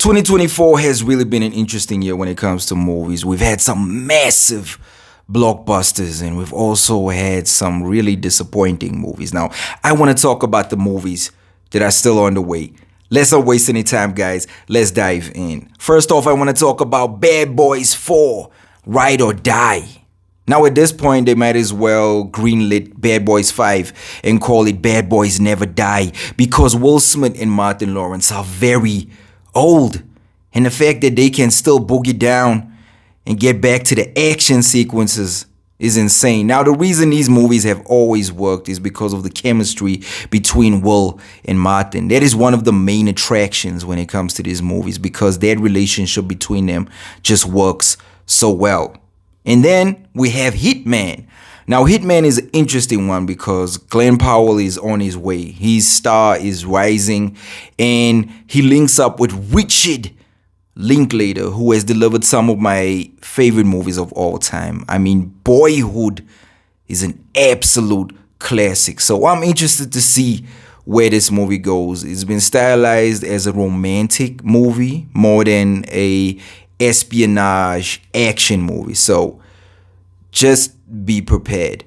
2024 has really been an interesting year when it comes to movies. We've had some massive blockbusters and we've also had some really disappointing movies. Now, I want to talk about the movies that are still on the way. Let's not waste any time, guys. Let's dive in. First off, I want to talk about Bad Boys 4, Ride or Die. Now, at this point, they might as well greenlit Bad Boys 5 and call it Bad Boys Never Die because Will Smith and Martin Lawrence are very old. And the fact that they can still boogie down and get back to the action sequences is insane. Now, the reason these movies have always worked is because of the chemistry between Will and Martin. That is one of the main attractions when it comes to these movies because that relationship between them just works so well. And then we have Hitman. Now, Hitman is an interesting one because Glenn Powell is on his way. His star is rising and he links up with Richard Linklater, who has delivered some of my favorite movies of all time. I mean, Boyhood is an absolute classic. So I'm interested to see where this movie goes. It's been stylized as a romantic movie more than a espionage action movie. So just be prepared.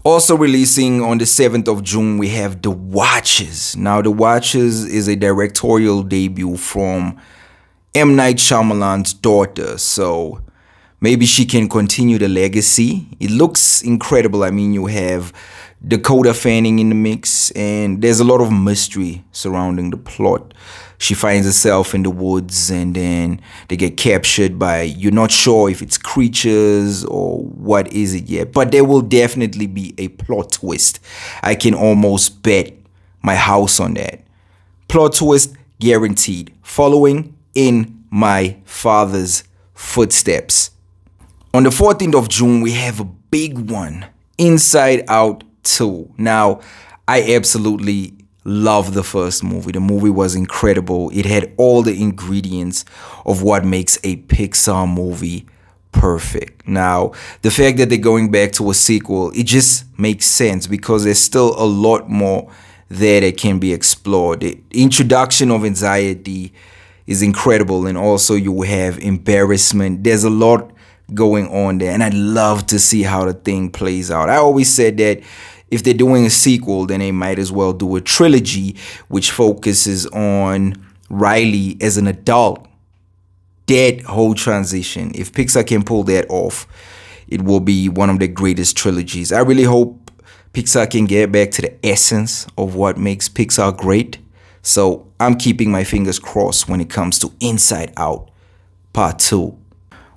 Also releasing on the 7th of June, we have The Watchers. Now, The Watchers is a directorial debut from M. Night Shyamalan's daughter. So maybe she can continue the legacy. It looks incredible. I mean, you have Dakota Fanning in the mix and there's a lot of mystery surrounding the plot. She finds herself in the woods and then they get captured by, you're not sure if it's creatures or what is it yet, but there will definitely be a plot twist. I can almost bet my house on that. Plot twist guaranteed, following in my father's footsteps. On the 14th of June, we have a big one, Inside Out 2. Now, I absolutely love the first movie. The movie was incredible. It had all the ingredients of what makes a Pixar movie perfect. Now, the fact that they're going back to a sequel, it just makes sense because there's still a lot more there that can be explored. The introduction of anxiety is incredible, and also you have embarrassment. There's a lot going on there, and I'd love to see how the thing plays out. I always said that if they're doing a sequel, then they might as well do a trilogy which focuses on Riley as an adult. That whole transition, if Pixar can pull that off, it will be one of the greatest trilogies. I really hope Pixar can get back to the essence of what makes Pixar great. So I'm keeping my fingers crossed when it comes to Inside Out Part 2.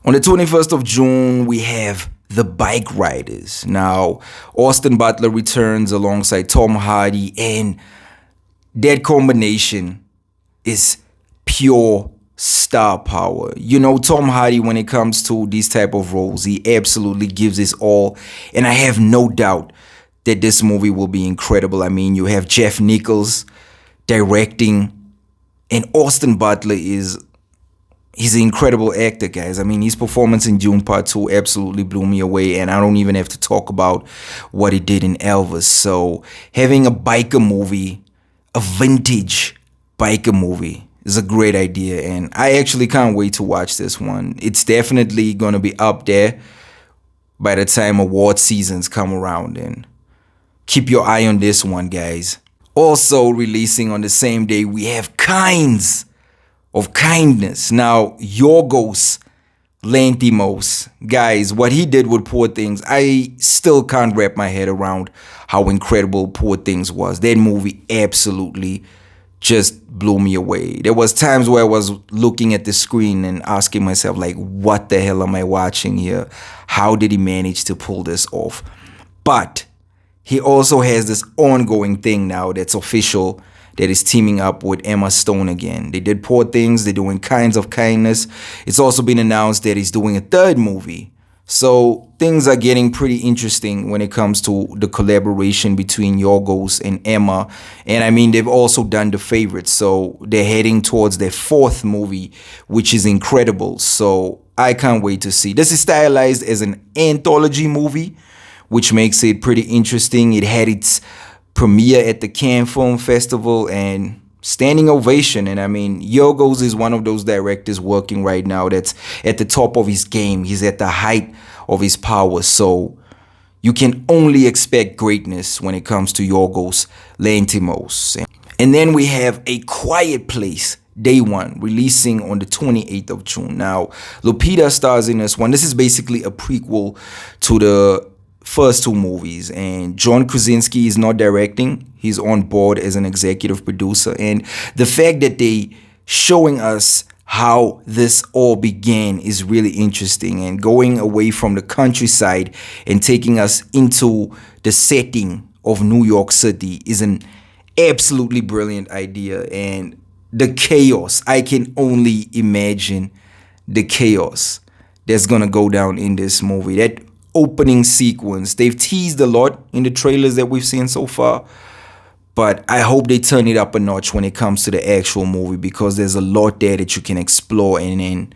On the 21st of June, we have The Bike Riders. Now, Austin Butler returns alongside Tom Hardy, and that combination is pure star power. You know, Tom Hardy, when it comes to these type of roles, he absolutely gives his all, and I have no doubt that this movie will be incredible. I mean, you have Jeff Nichols directing, and Austin Butler he's an incredible actor, guys. I mean, his performance in Dune Part 2 absolutely blew me away, and I don't even have to talk about what he did in Elvis. So having a biker movie, a vintage biker movie, is a great idea, and I actually can't wait to watch this one. It's definitely going to be up there by the time award seasons come around, and keep your eye on this one, guys. Also releasing on the same day, we have Kinds of Kindness. Now, Yorgos Lanthimos, guys, what he did with Poor Things, I still can't wrap my head around how incredible Poor Things was. That movie absolutely just blew me away. There was times where I was looking at the screen and asking myself, like, what the hell am I watching here? How did he manage to pull this off? But he also has this ongoing thing now that's official, that is teaming up with Emma Stone again. They did Poor Things, they're doing Kinds of Kindness. It's also been announced that he's doing a third movie. So things are getting pretty interesting when it comes to the collaboration between Yorgos and Emma. And I mean, they've also done The Favorite. So they're heading towards their fourth movie, which is incredible. So I can't wait to see. This is stylized as an anthology movie, which makes it pretty interesting. It had its premiere at the Cannes Film Festival, and standing ovation. And I mean, Yorgos is one of those directors working right now that's at the top of his game. He's at the height of his power. So you can only expect greatness when it comes to Yorgos Lanthimos. And then we have A Quiet Place, Day One, releasing on the 28th of June. Now, Lupita stars in this one. This is basically a prequel to the first two movies, and John Krasinski is not directing. He's on board as an executive producer. And the fact that they showing us how this all began is really interesting, and going away from the countryside and taking us into the setting of New York City is an absolutely brilliant idea. And the chaos, I can only imagine the chaos that's gonna go down in this movie. That opening sequence, they've teased a lot in the trailers that we've seen so far, but I hope they turn it up a notch when it comes to the actual movie, because there's a lot there that you can explore and then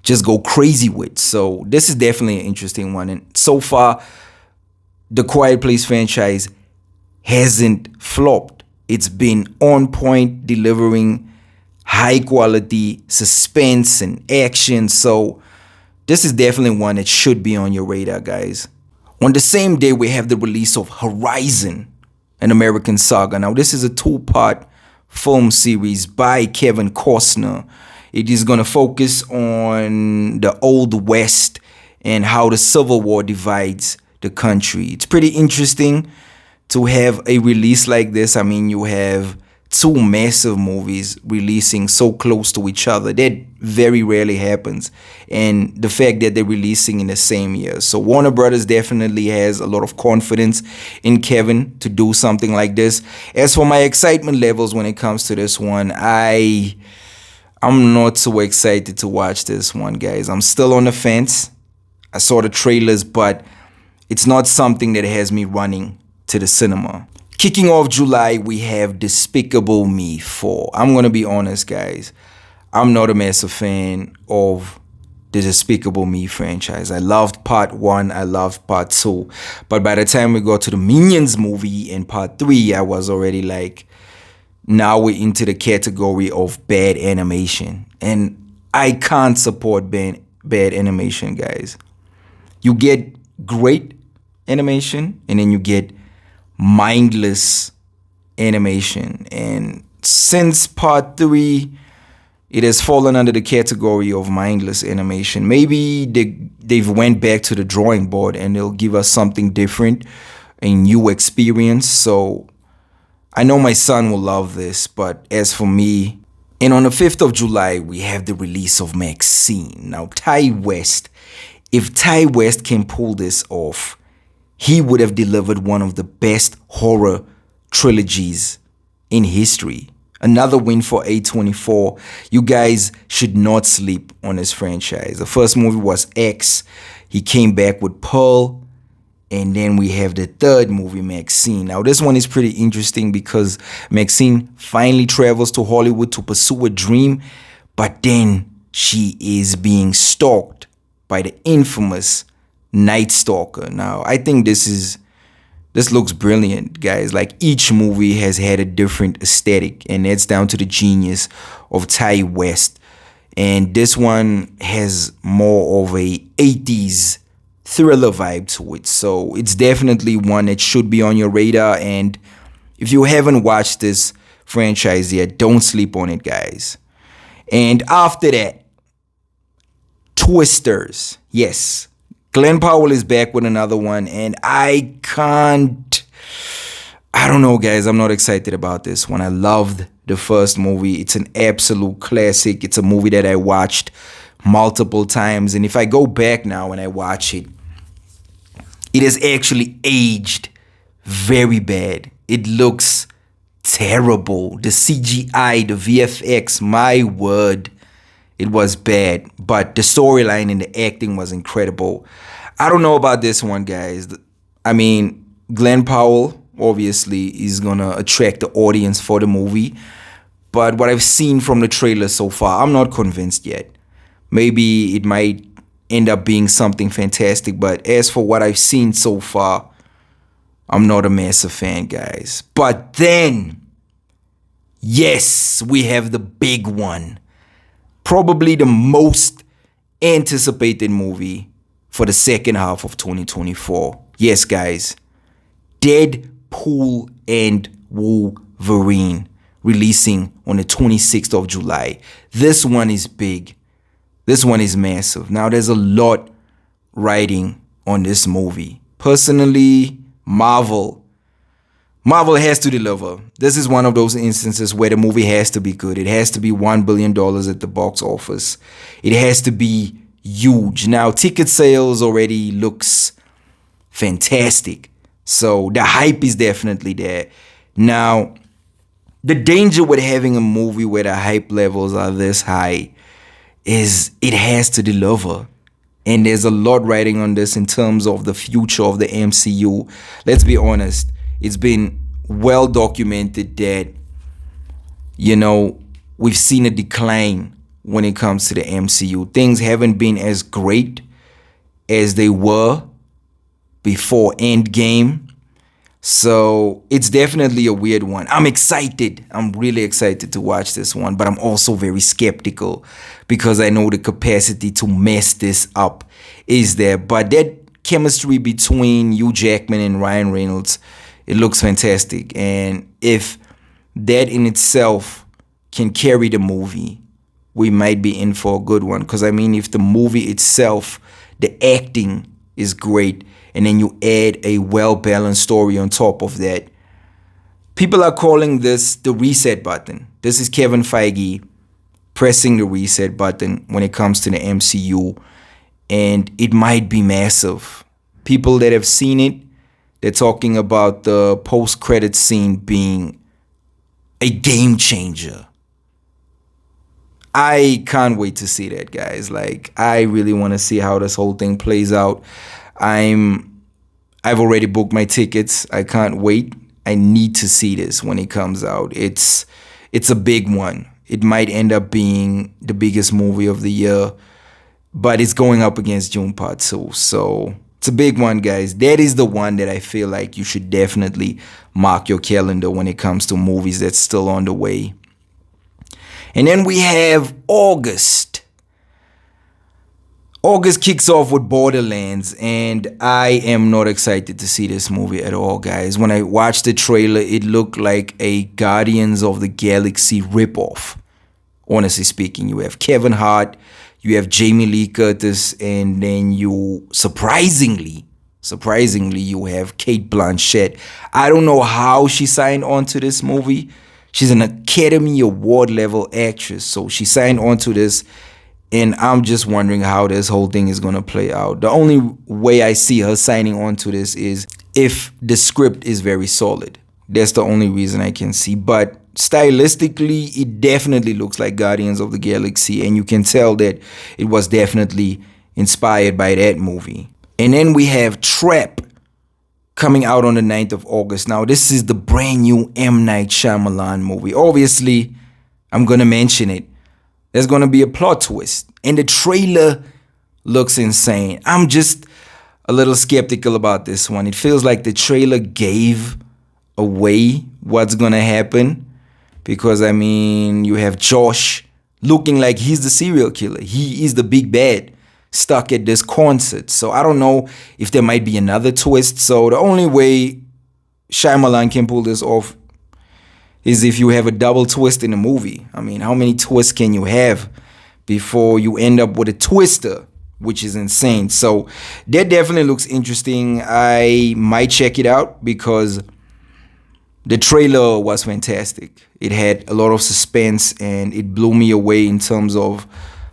just go crazy with. So this is definitely an interesting one. And so far, the Quiet Place franchise hasn't flopped. It's been on point, delivering high quality suspense and action. So this is definitely one that should be on your radar, guys. On the same day, we have the release of Horizon, an American Saga. Now, this is a two-part film series by Kevin Costner. It is going to focus on the Old West and how the Civil War divides the country. It's pretty interesting to have a release like this. I mean, you have two massive movies releasing so close to each other. That very rarely happens. And the fact that they're releasing in the same year. So Warner Brothers definitely has a lot of confidence in Kevin to do something like this. As for my excitement levels when it comes to this one, I'm not so excited to watch this one, guys. I'm still on the fence. I saw the trailers, but it's not something that has me running to the cinema. Kicking off July, we have Despicable Me 4. I'm going to be honest, guys. I'm not a massive fan of the Despicable Me franchise. I loved part 1. I loved part 2. But by the time we got to the Minions movie in part 3, I was already like, now we're into the category of bad animation. And I can't support bad animation, guys. You get great animation, and then you get mindless animation. And since part 3, it has fallen under the category of mindless animation. Maybe they've went back to the drawing board and they'll give us something different, a new experience. So I know my son will love this, but as for me, and on the 5th of July, we have the release of Maxine. Now, Ty West, if Ty West can pull this off, he would have delivered one of the best horror trilogies in history. Another win for A24. You guys should not sleep on this franchise. The first movie was X. He came back with Pearl. And then we have the third movie, Maxine. Now, this one is pretty interesting because Maxine finally travels to Hollywood to pursue a dream. But then she is being stalked by the infamous Night Stalker. Now, I think this looks brilliant, guys. Like, each movie has had a different aesthetic, and that's down to the genius of Ty West. And this one has more of a 80s thriller vibe to it. So it's definitely one that should be on your radar. And if you haven't watched this franchise yet, don't sleep on it, guys. And after that, Twisters. Yes, Glenn Powell is back with another one, and I don't know, guys. I'm not excited about this one. I loved the first movie. It's an absolute classic. It's a movie that I watched multiple times, and if I go back now and I watch it, it has actually aged very bad. It looks terrible. The CGI, the VFX, my word, it was bad. But the storyline and the acting was incredible. I don't know about this one, guys. I mean, Glenn Powell obviously is gonna attract the audience for the movie, but what I've seen from the trailer so far, I'm not convinced yet. Maybe it might end up being something fantastic, but as for what I've seen so far, I'm not a massive fan, guys. But then Yes, we have the big one. Probably the most anticipated movie for the second half of 2024. Yes, guys. Deadpool and Wolverine releasing on the 26th of July. This one is big. This one is massive. Now, there's a lot riding on this movie. Personally, Marvel has to deliver. This is one of those instances where the movie has to be good. It has to be $1 billion at the box office. It has to be huge. Now, ticket sales already looks fantastic. So the hype is definitely there. Now, the danger with having a movie where the hype levels are this high is it has to deliver. And there's a lot riding on this in terms of the future of the MCU. Let's be honest. It's been well documented that, we've seen a decline when it comes to the MCU. Things haven't been as great as they were before Endgame. So it's definitely a weird one. I'm excited. I'm really excited to watch this one, but I'm also very skeptical because I know the capacity to mess this up is there. But that chemistry between Hugh Jackman and Ryan Reynolds, it looks fantastic. And if that in itself can carry the movie, we might be in for a good one. Because if the movie itself, the acting is great, and then you add a well-balanced story on top of that. People are calling this the reset button. This is Kevin Feige pressing the reset button when it comes to the MCU, and it might be massive. People that have seen it, they're talking about the post-credit scene being a game changer. I can't wait to see that, guys. I really want to see how this whole thing plays out. I've already booked my tickets. I can't wait. I need to see this when it comes out. It's a big one. It might end up being the biggest movie of the year, but it's going up against Dune Part 2. So it's a big one, guys. That is the one that I feel like you should definitely mark your calendar when it comes to movies that's still on the way. And then we have August. August kicks off with Borderlands, and I am not excited to see this movie at all, guys. When I watched the trailer, it looked like a Guardians of the Galaxy ripoff. Honestly speaking, you have Kevin Hart, you have Jamie Lee Curtis, and then you, surprisingly, you have Cate Blanchett. I don't know how she signed on to this movie. She's an Academy Award level actress, so she signed on to this. And I'm just wondering how this whole thing is going to play out. The only way I see her signing on to this is if the script is very solid. That's the only reason I can see. But stylistically, it definitely looks like Guardians of the Galaxy. And you can tell that it was definitely inspired by that movie. And then we have Trap coming out on the 9th of August. Now, this is the brand new M. Night Shyamalan movie. Obviously, I'm going to mention it. There's going to be a plot twist. And the trailer looks insane. I'm just a little skeptical about this one. It feels like the trailer gave away what's going to happen. Because, you have Josh looking like he's the serial killer. He is the big bad stuck at this concert. So I don't know if there might be another twist. So the only way Shyamalan can pull this off is if you have a double twist in a movie. How many twists can you have before you end up with a twister, which is insane. So that definitely looks interesting. I might check it out because the trailer was fantastic. It had a lot of suspense and it blew me away in terms of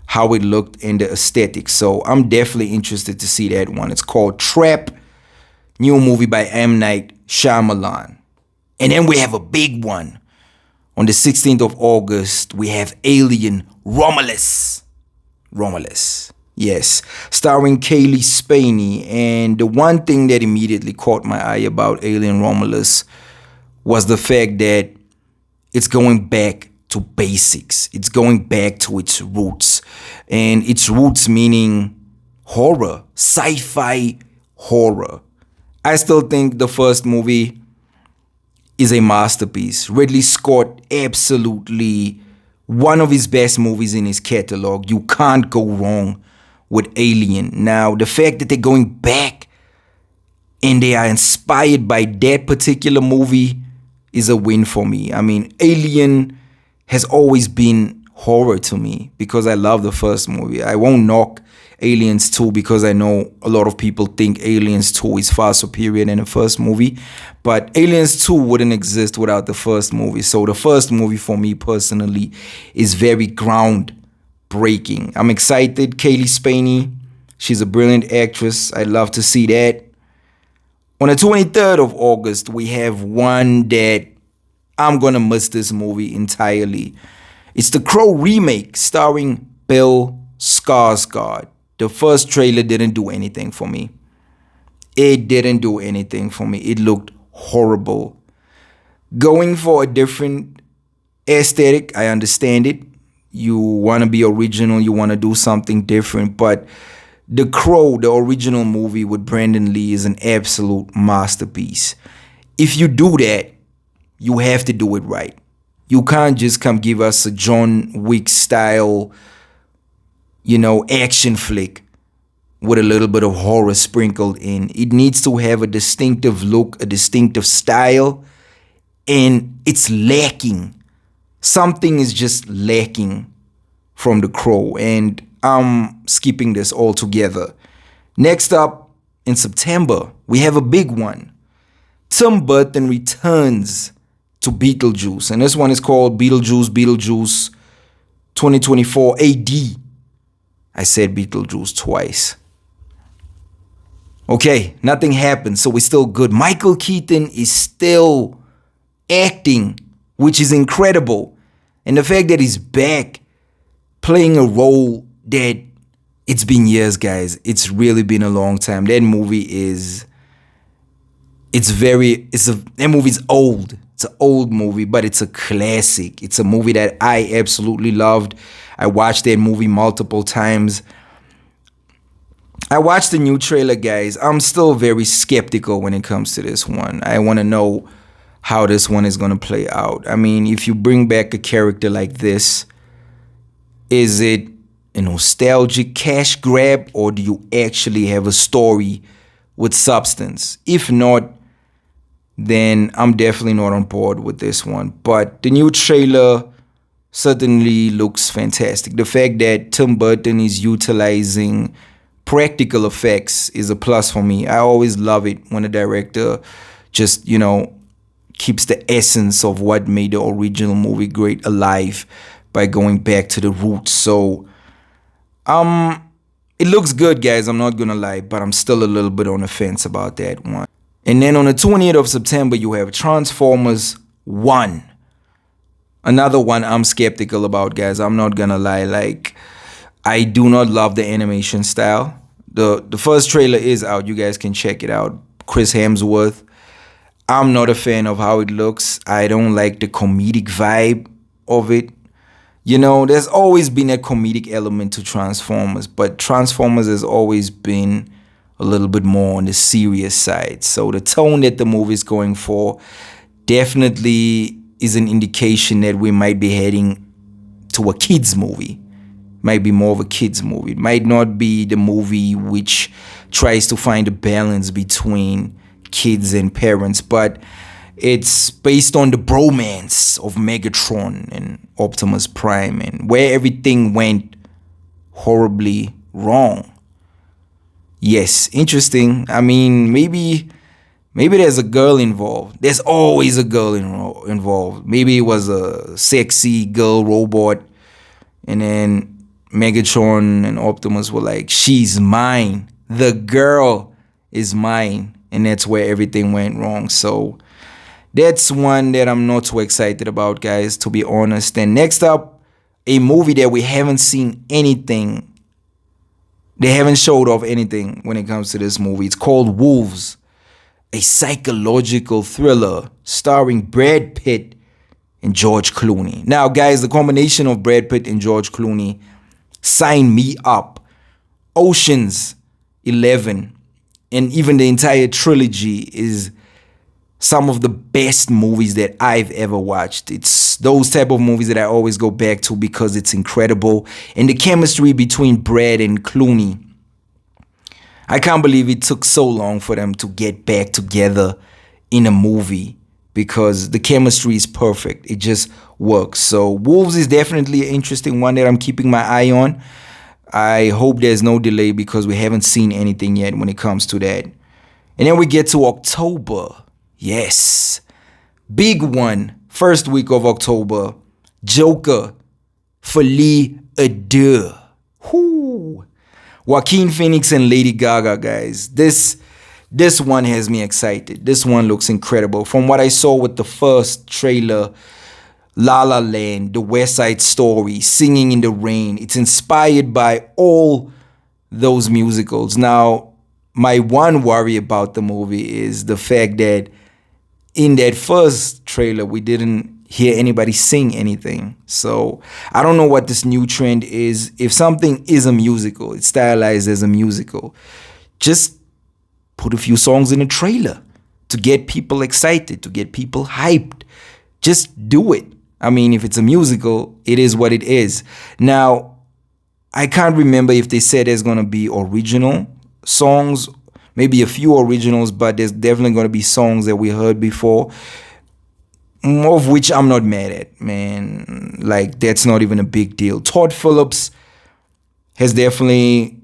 how it looked and the aesthetic. So I'm definitely interested to see that one. It's called Trap, new movie by M. Night Shyamalan. And then we have a big one. On the 16th of August, we have Alien Romulus. Yes, starring Kaylee Spaney. And the one thing that immediately caught my eye about Alien Romulus was the fact that it's going back to basics. It's going back to its roots. And its roots meaning horror, sci-fi horror. I still think the first movie is a masterpiece. Ridley Scott, absolutely one of his best movies in his catalog. You can't go wrong with Alien. Now, the fact that they're going back and they are inspired by that particular movie is a win for me. I mean, Alien has always been horror to me because I love the first movie. I won't knock Aliens 2 because I know a lot of people think Aliens 2 is far superior than the first movie. But Aliens 2 wouldn't exist without the first movie. So the first movie for me personally is very groundbreaking. I'm excited. Kaylee Spaney, she's a brilliant actress. I'd love to see that. On the 23rd of August, we have one that I'm going to miss this movie entirely. It's the Crow remake starring Bill Skarsgård. The first trailer didn't do anything for me. It didn't do anything for me. It looked horrible. Going for a different aesthetic, I understand it. You want to be original, you want to do something different, but The Crow, the original movie with Brandon Lee, is an absolute masterpiece. If you do that, you have to do it right. You can't just come give us a John Wick style, action flick with a little bit of horror sprinkled in. It needs to have a distinctive look, a distinctive style, and it's lacking. Something is just lacking from The Crow, and I'm skipping this altogether. Next up, in September, we have a big one. Tim Burton returns to Beetlejuice, and this one is called Beetlejuice 2024 AD. I said Beetlejuice twice. Okay, nothing happened, so we're still good. Michael Keaton is still acting, which is incredible. And the fact that he's back playing a role that it's been years, guys. It's really been a long time. That movie is that movie's old. It's an old movie, but it's a classic. It's a movie that I absolutely loved. I watched that movie multiple times. I watched the new trailer, guys. I'm still very skeptical when it comes to this one. I want to know how this one is going to play out. I mean, if you bring back a character like this, is it a nostalgic cash grab, or do you actually have a story with substance? If not, then I'm definitely not on board with this one. But the new trailer certainly looks fantastic. The fact that Tim Burton is utilizing practical effects is a plus for me. I always love it when a director just, keeps the essence of what made the original movie great alive by going back to the roots. So, it looks good, guys. I'm not gonna lie, but I'm still a little bit on the fence about that one. And then on the 20th of September, you have Transformers 1. Another one I'm skeptical about, guys. I'm not gonna lie. I do not love the animation style. The first trailer is out. You guys can check it out. Chris Hemsworth. I'm not a fan of how it looks. I don't like the comedic vibe of it. There's always been a comedic element to Transformers, but Transformers has always been a little bit more on the serious side. So the tone that the movie is going for definitely is an indication that we might be heading to a kids movie. Might be more of a kids movie. It might not be the movie which tries to find a balance between kids and parents, but it's based on the bromance of Megatron and Optimus Prime and where everything went horribly wrong. Yes, interesting. I mean, maybe there's a girl involved. There's always a girl involved. Maybe it was a sexy girl robot, and then Megatron and Optimus were like, she's mine. The girl is mine. And that's where everything went wrong. So that's one that I'm not too excited about, guys, to be honest. And next up, a movie that we haven't seen anything. They haven't showed off anything when it comes to this movie. It's called Wolves, a psychological thriller starring Brad Pitt and George Clooney. Now, guys, the combination of Brad Pitt and George Clooney, sign me up. Ocean's 11 and even the entire trilogy is some of the best movies that I've ever watched. It's those type of movies that I always go back to because it's incredible. And the chemistry between Brad and Clooney, I can't believe it took so long for them to get back together in a movie because the chemistry is perfect. It just works. So Wolves is definitely an interesting one that I'm keeping my eye on. I hope there's no delay because we haven't seen anything yet when it comes to that. And then we get to October. Yes. Big one. First week of October. Joker. Folie à deux. Whoo. Joaquin Phoenix and Lady Gaga, guys. This one has me excited. This one looks incredible. From what I saw with the first trailer, La La Land, The West Side Story, Singing in the Rain. It's inspired by all those musicals. Now, my one worry about the movie is the fact that in that first trailer, we didn't hear anybody sing anything. So I don't know what this new trend is. If something is a musical, it's stylized as a musical, just put a few songs in a trailer to get people excited, to get people hyped. Just do it. I mean, if it's a musical, it is what it is. Now, I can't remember if they said there's going to be original songs, maybe a few originals, but there's definitely going to be songs that we heard before, of which I'm not mad at, man. Like, that's not even a big deal. Todd Phillips has definitely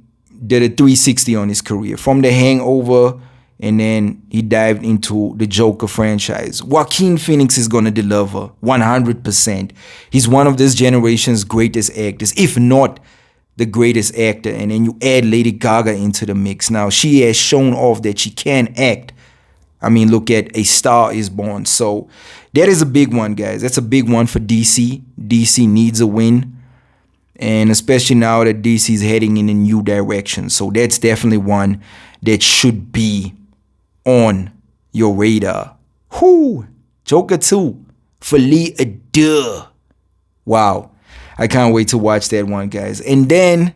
did a 360 on his career. From The Hangover, and then he dived into the Joker franchise. Joaquin Phoenix is going to deliver 100%. He's one of this generation's greatest actors, if not the greatest actor. And then you add Lady Gaga into the mix. Now, she has shown off that she can act. I mean, look at A Star Is Born. So that is a big one, guys. That's a big one for DC. DC needs a win. And especially now that DC is heading in a new direction. So that's definitely one that should be on your radar. Whoo! Joker 2. Folie à deux. Wow. I can't wait to watch that one, guys. And then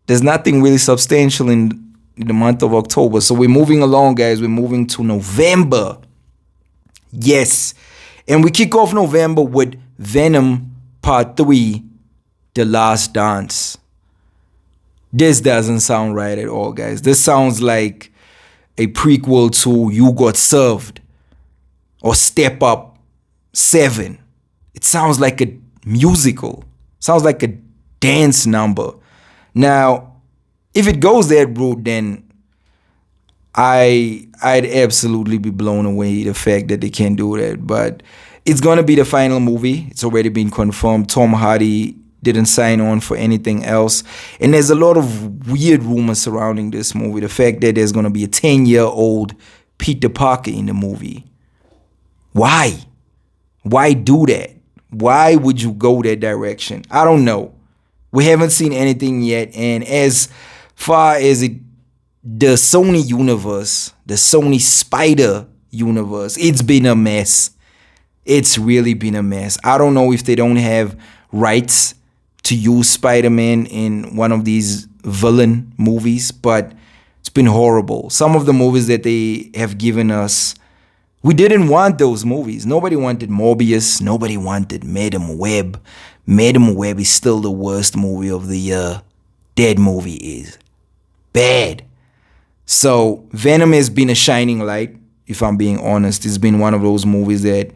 there's nothing really substantial in the month of October. So we're moving along, guys. We're moving to November. Yes. And we kick off November with Venom Part 3, The Last Dance. This doesn't sound right at all, guys. This sounds like a prequel to You Got Served or Step Up 7. It sounds like a musical. Sounds like a dance number. Now, if it goes that route, then I'd absolutely be blown away the fact that they can do that. But it's gonna be the final movie. It's already been confirmed. Tom Hardy didn't sign on for anything else. And there's a lot of weird rumors surrounding this movie. The fact that there's gonna be a 10-year-old Peter Parker in the movie. Why? Why do that? Why would you go that direction? I don't know. We haven't seen anything yet. And as far as the Sony universe, the Sony Spider universe, it's been a mess. It's really been a mess. I don't know if they don't have rights to use Spider-Man in one of these villain movies, but it's been horrible. Some of the movies that they have given us, we didn't want those movies. Nobody wanted Morbius. Nobody wanted Madam Web. Madam Web is still the worst movie of the year. That movie is bad. So Venom has been a shining light, if I'm being honest. It's been one of those movies that,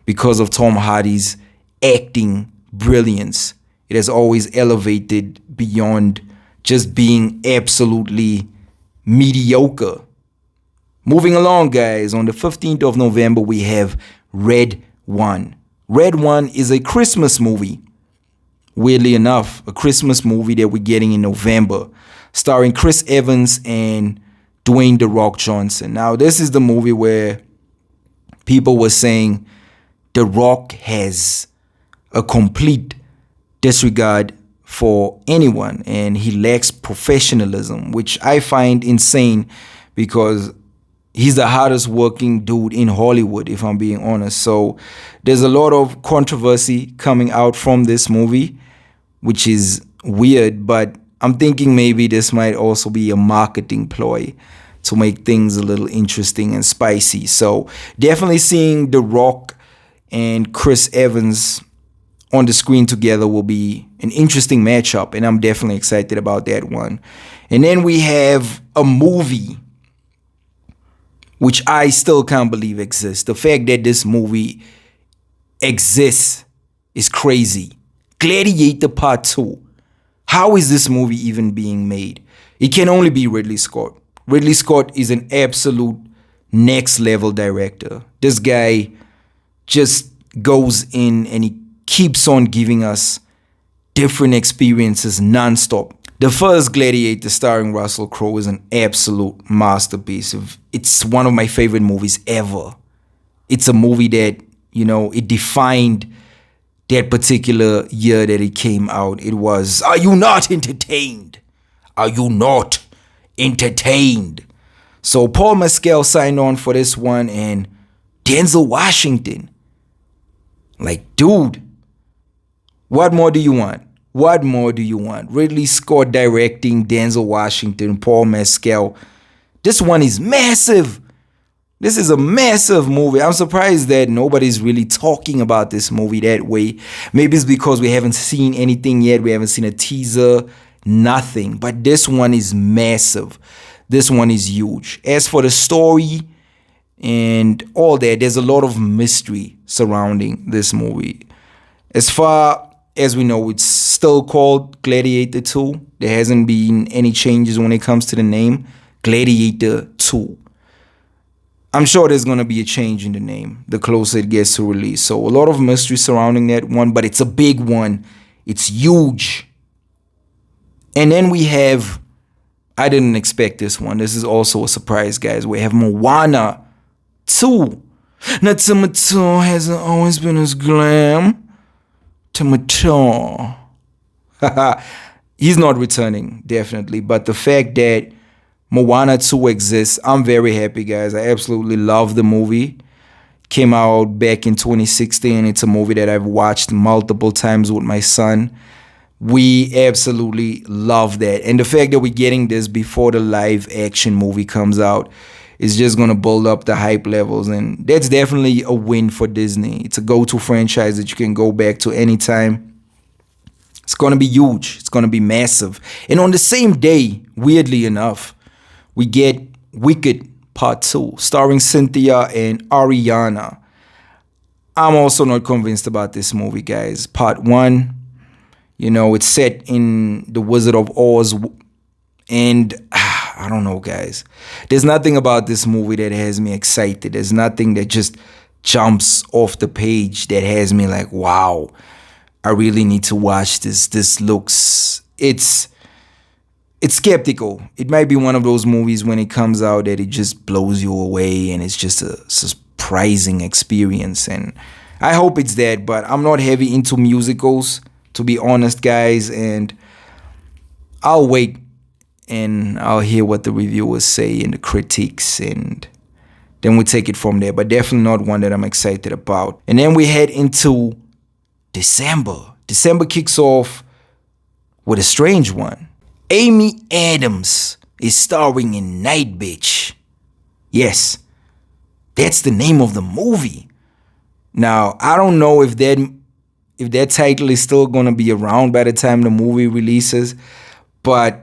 because of Tom Hardy's acting brilliance, it has always elevated beyond just being absolutely mediocre. Moving along, guys, on the 15th of November, we have Red One. Red One is a Christmas movie. Weirdly enough, a Christmas movie that we're getting in November, starring Chris Evans and Dwayne The Rock Johnson. Now, this is the movie where people were saying The Rock has a complete disregard for anyone and he lacks professionalism, which I find insane because he's the hardest working dude in Hollywood, if I'm being honest. So there's a lot of controversy coming out from this movie, which is weird, but I'm thinking maybe this might also be a marketing ploy to make things a little interesting and spicy. So definitely seeing The Rock and Chris Evans on the screen together will be an interesting matchup, and I'm definitely excited about that one. And then we have a movie which I still can't believe exists. The fact that this movie exists is crazy. Gladiator Part 2. How is this movie even being made? It can only be Ridley Scott. Ridley Scott is an absolute next level director. This guy just goes in and he keeps on giving us different experiences nonstop. The first Gladiator starring Russell Crowe is an absolute masterpiece. It's one of my favorite movies ever. It's a movie that, it defined that particular year that it came out. It was, are you not entertained? Are you not entertained? So Paul Mescal signed on for this one, and Denzel Washington. Like, dude, what more do you want? What more do you want? Ridley Scott directing, Denzel Washington, Paul Mescal. This one is massive. This is a massive movie. I'm surprised that nobody's really talking about this movie that way. Maybe it's because we haven't seen anything yet. We haven't seen a teaser, nothing. But this one is massive. This one is huge. As for the story and all that, there's a lot of mystery surrounding this movie. As far as we know, it's still called Gladiator 2. There hasn't been any changes when it comes to the name. Gladiator 2. I'm sure there's going to be a change in the name the closer it gets to release. So a lot of mystery surrounding that one, but it's a big one. It's huge. And then we have, I didn't expect this one. This is also a surprise, guys. We have Moana 2. Now, Tomato hasn't always been as glam. Tomato. He's not returning, definitely. But the fact that Moana 2 exists, I'm very happy, guys. I absolutely love the movie. Came out back in 2016. It's a movie that I've watched multiple times with my son. We absolutely love that. And the fact that we're getting this before the live action movie comes out is just going to build up the hype levels. And that's definitely a win for Disney. It's a go-to franchise that you can go back to anytime. It's going to be huge. It's going to be massive. And on the same day, weirdly enough, we get Wicked Part 2, starring Cynthia and Ariana. I'm also not convinced about this movie, guys. Part 1, it's set in the Wizard of Oz. And I don't know, guys. There's nothing about this movie that has me excited. There's nothing that just jumps off the page that has me like, wow, I really need to watch this. This looks, it's skeptical. It might be one of those movies when it comes out that it just blows you away and it's just a surprising experience. And I hope it's that, but I'm not heavy into musicals, to be honest, guys. And I'll wait and I'll hear what the reviewers say and the critiques, and then we'll take it from there. But definitely not one that I'm excited about. And then we head into December. December kicks off with a strange one. Amy Adams is starring in Night Bitch. Yes, that's the name of the movie. Now, I don't know if that title is still going to be around by the time the movie releases, but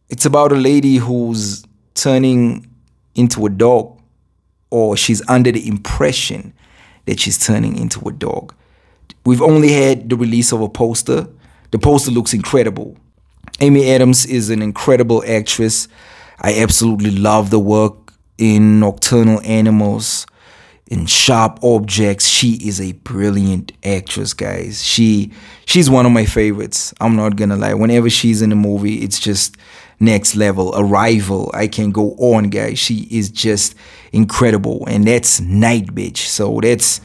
it's about a lady who's turning into a dog, or she's under the impression that she's turning into a dog. We've only had the release of a poster. The poster looks incredible. Amy Adams is an incredible actress. I absolutely love the work in Nocturnal Animals, in Sharp Objects. She is a brilliant actress, guys. She's one of my favorites. I'm not gonna lie. Whenever she's in a movie, it's just next level. Arrival. I can go on, guys. She is just incredible. And that's Night Bitch. So that's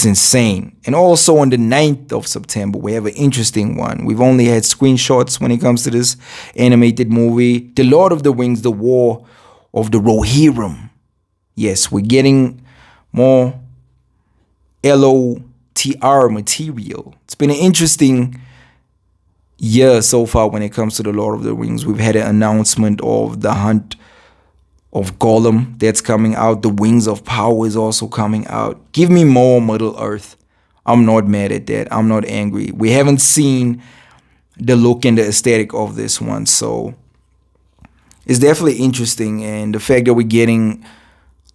insane. And also on the 9th of September, we have an interesting one. We've only had screenshots when it comes to this animated movie. The Lord of the Rings, The War of the Rohirrim. Yes, we're getting more LOTR material. It's been an interesting year so far when it comes to The Lord of the Rings. We've had an announcement of The Hunt of Gollum that's coming out. The Wings of Power is also coming out. Give me more Middle Earth. I'm not mad at that. I'm not angry. We haven't seen the look and the aesthetic of this one, so it's definitely interesting. And the fact that we're getting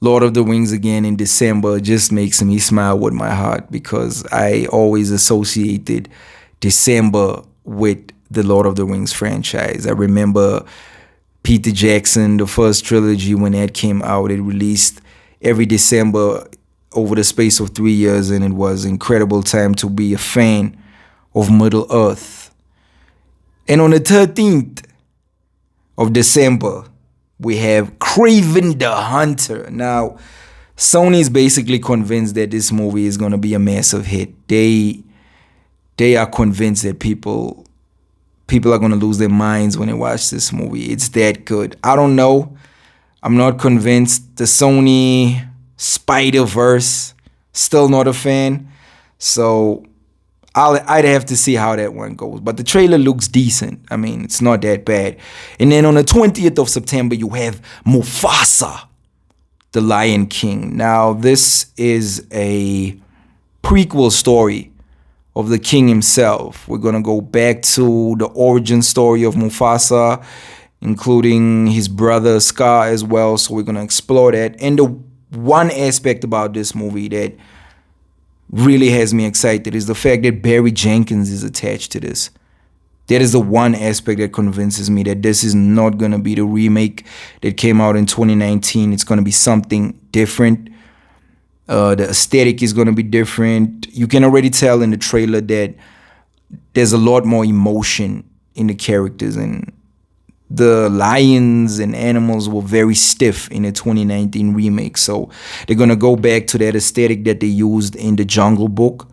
Lord of the Rings again in December just makes me smile with my heart, because I always associated December with the Lord of the Rings franchise. I remember Peter Jackson, the first trilogy, when that came out, it released every December over the space of 3 years, and it was an incredible time to be a fan of Middle Earth. And on the 13th of December, we have Kraven the Hunter. Now, Sony is basically convinced that this movie is going to be a massive hit. They are convinced that people are going to lose their minds when they watch this movie. It's that good. I don't know. I'm not convinced. The Sony Spider-Verse, still not a fan. So I'd have to see how that one goes. But the trailer looks decent. I mean, it's not that bad. And then on the 20th of September, you have Mufasa, the Lion King. Now, this is a prequel story of the king himself. We're going to go back to the origin story of Mufasa, including his brother Scar as well. So we're going to explore that. And the one aspect about this movie that really has me excited is the fact that Barry Jenkins is attached to this. That is the one aspect that convinces me that this is not going to be the remake that came out in 2019. It's going to be something different. The aesthetic is going to be different. You can already tell in the trailer that there's a lot more emotion in the characters, and the lions and animals were very stiff in the 2019 remake. So they're going to go back to that aesthetic that they used in the Jungle Book,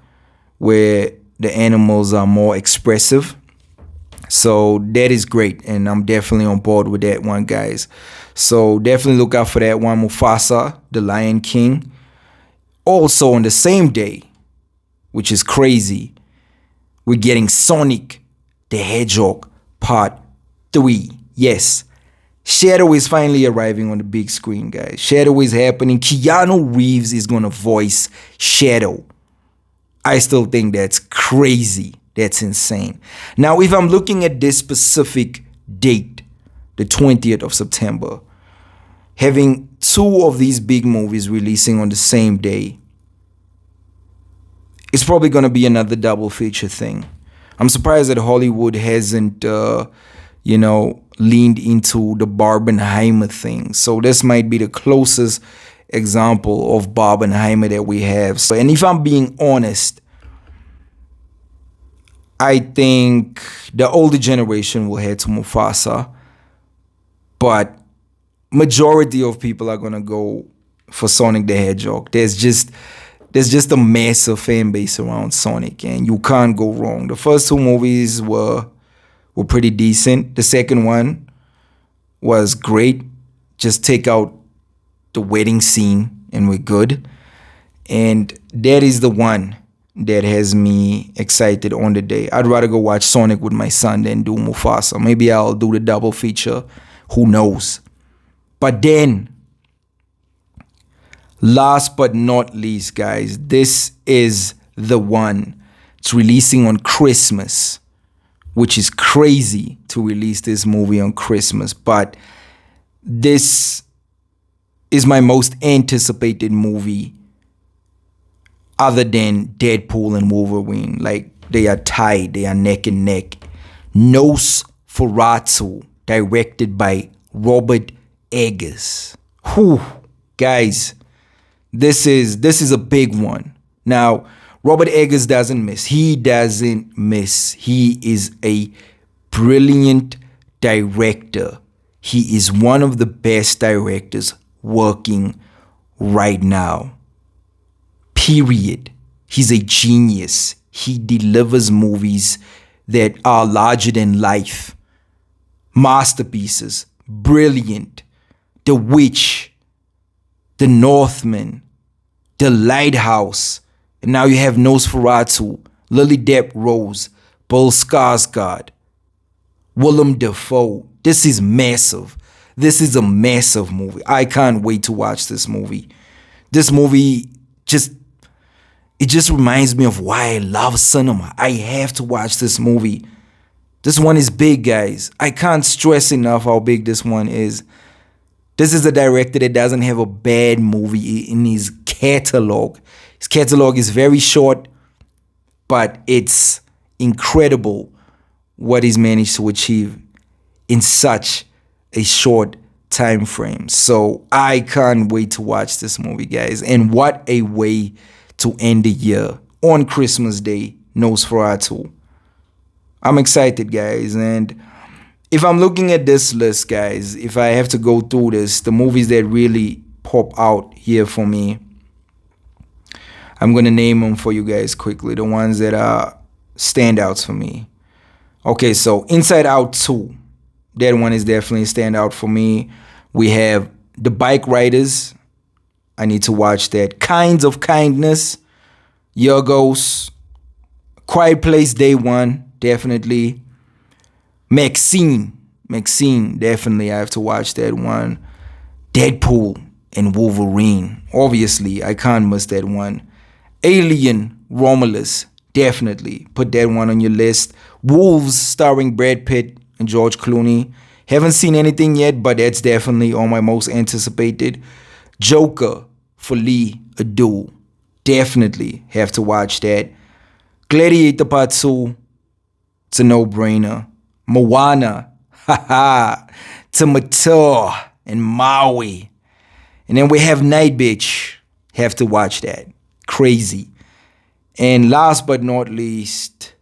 where the animals are more expressive. So that is great, and I'm definitely on board with that one, guys. So definitely look out for that one, Mufasa, the Lion King. Also on the same day, which is crazy, we're getting Sonic the Hedgehog Part 3. Yes, Shadow is finally arriving on the big screen, guys. Shadow is happening. Keanu Reeves is going to voice Shadow. I still think that's crazy. That's insane. Now, if I'm looking at this specific date, the 20th of September, having two of these big movies releasing on the same day, it's probably going to be another double feature thing. I'm surprised that Hollywood hasn't, leaned into the Barbenheimer thing. So this might be the closest example of Barbenheimer that we have. So, and if I'm being honest, I think the older generation will head to Mufasa, but majority of people are gonna go for Sonic the Hedgehog. There's just a massive fan base around Sonic, and you can't go wrong. The first two movies were pretty decent. The second one was great. Just take out the wedding scene and we're good. And that is the one that has me excited on the day. I'd rather go watch Sonic with my son than do Mufasa. Maybe I'll do the double feature. Who knows? But then, last but not least, guys, this is the one. It's releasing on Christmas, which is crazy to release this movie on Christmas. But this is my most anticipated movie other than Deadpool and Wolverine. Like, they are tied. They are neck and neck. Nosferatu, directed by Robert Eggers. Whew, guys, this is a big one. Now, Robert Eggers doesn't miss. He doesn't miss. He is a brilliant director. He is one of the best directors working right now. Period. He's a genius. He delivers movies that are larger than life. Masterpieces. Brilliant. The Witch. The Northman. The Lighthouse. And now you have Nosferatu. Lily Depp Rose. Bill Skarsgård. Willem Dafoe. This is massive. This is a massive movie. I can't wait to watch this movie. This movie just reminds me of why I love cinema. I have to watch this movie. This one is big, guys. I can't stress enough how big this one is. This is a director that doesn't have a bad movie in his catalog. His catalog is very short, but it's incredible what he's managed to achieve in such a short time frame. So I can't wait to watch this movie, guys. And what a way to end the year on Christmas Day, Nosferatu. I'm excited, guys. And if I'm looking at this list, guys, if I have to go through this, the movies that really pop out here for me, I'm going to name them for you guys quickly. The ones that are standouts for me. Okay, so Inside Out 2. That one is definitely a standout for me. We have The Bike Riders. I need to watch that. Kinds of Kindness. Yorgos. Quiet Place Day One. Definitely. Maxine, definitely I have to watch that one. Deadpool and Wolverine, obviously I can't miss that one. Alien, Romulus, definitely put that one on your list. Wolves, starring Brad Pitt and George Clooney. Haven't seen anything yet, but that's definitely on my most anticipated. Joker for Lee Adu, definitely have to watch that. Gladiator Part 2, it's a no-brainer. Moana, Tomato, and Maui. And then we have Night Bitch. Have to watch that. Crazy. And last but not least,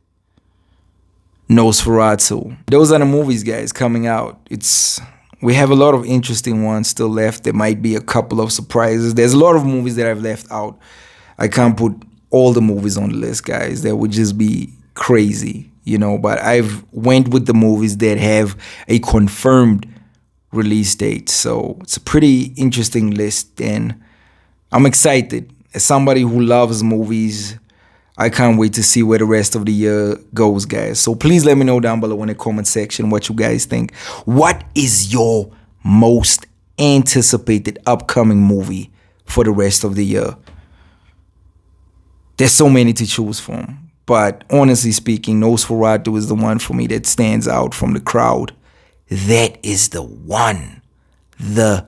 Nosferatu. Those are the movies, guys, coming out. We have a lot of interesting ones still left. There might be a couple of surprises. There's a lot of movies that I've left out. I can't put all the movies on the list, guys. That would just be crazy. But I've went with the movies that have a confirmed release date. So it's a pretty interesting list, and I'm excited. As somebody who loves movies, I can't wait to see where the rest of the year goes, guys. So please let me know down below in the comment section what you guys think. What is your most anticipated upcoming movie for the rest of the year? There's so many to choose from. But honestly speaking, Nosferatu is the one for me that stands out from the crowd. That is the one. The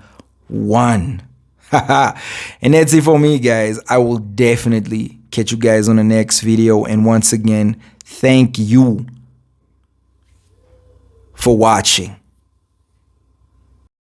one. And that's it for me, guys. I will definitely catch you guys on the next video. And once again, thank you for watching.